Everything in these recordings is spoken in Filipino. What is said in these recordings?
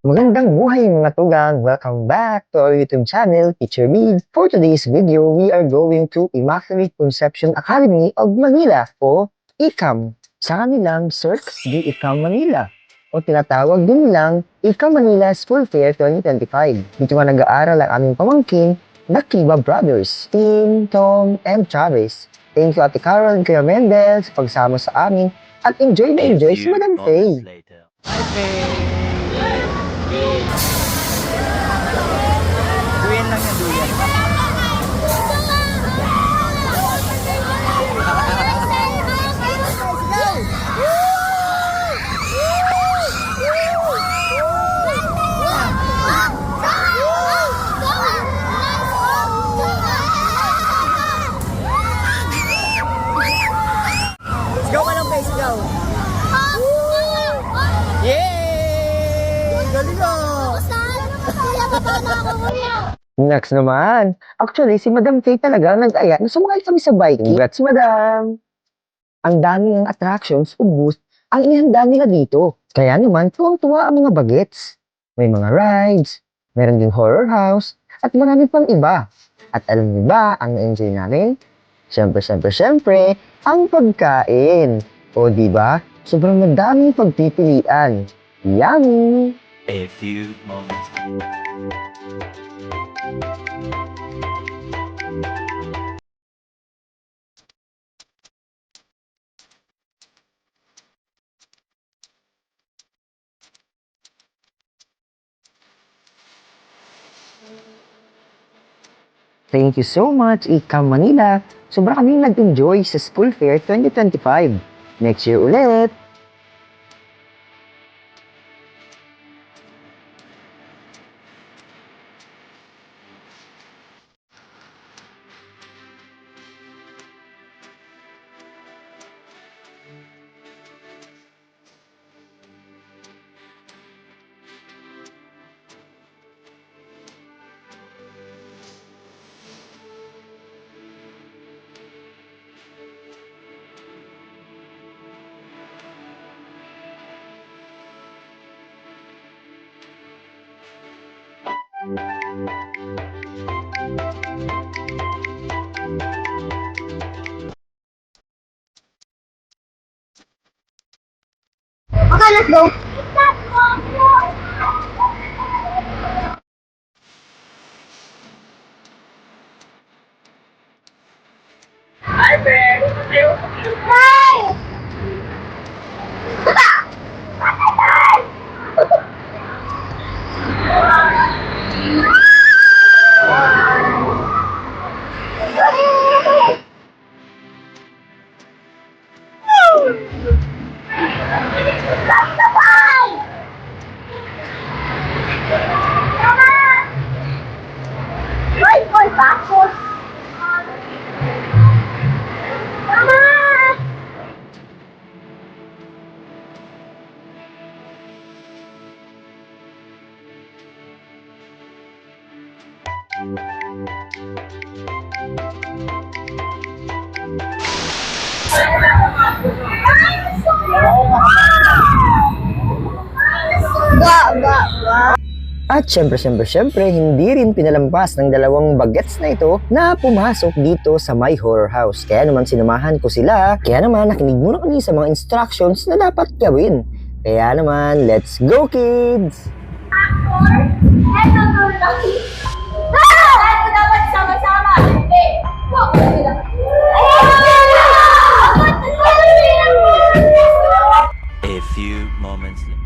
Magandang buhay mga tugang! Welcome back to our YouTube channel, Teacher Reed. For today's video, we are going to Immaculate Conception Academy of Manila o ICAM sa kanilang Cirques de ICAM Manila o tinatawag din nilang ICAM Manila School Fair 2025. Dito nga nag-aaral ang aming pamangkin na Kiba Brothers, Tim, Tom, and Travis. Thank you Ate Carol and Kuya Mendel sa pagsama sa amin at enjoy na enjoy si Madam Faye. Hi, Faye! Duyan lang yan, duyan. Sigaw ka lang, Faye, sigaw. Yay! Galing mo! Next naman, actually si Madam Faye talaga nag-aya na sumakay kami sa biking. Congrats Madam! Ang dami ng attractions o booth ang inihanda nila dito. Kaya naman tuwang-tuwa ang mga bagets. May mga rides, meron ding horror house, at marami pang iba. At alam niyo ba ang na-enjoy namin? Siyempre, ang pagkain. O di ba? Sobrang madaming pagpipilian. Yummy! A few moments. Thank you so much, ICAM Manila. Sobra kaming nag-enjoy sa School Fair 2025. Next year ulit! Okay, let's go. Hi! Ay, boy, bakit? Mama! Ba. At syempre, hindi rin pinalampas ng dalawang bagets na ito na pumasok dito sa My Horror House. Kaya naman sinamahan ko sila, kaya naman nakinig muna kami sa mga instructions na dapat gawin. Kaya naman, let's go kids! Eto to lang. Eto dapat sama-sama. Hindi. Huwag mo sila. A few moments later.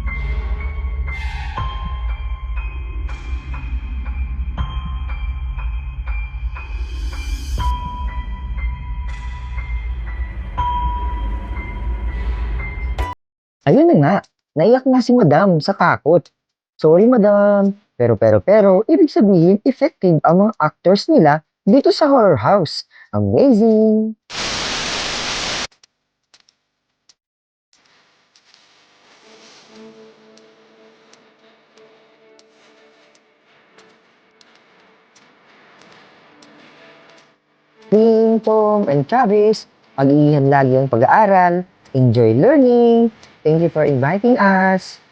Ayun na nga, naiyak nga si Madam sa takot. Sorry Madam, pero, ibig sabihin effective ang mga actors nila dito sa horror house. Amazing! Ting, Tom, and Travis, pag-iihan lagi ang pag-aaral. Enjoy learning. Thank you for inviting us.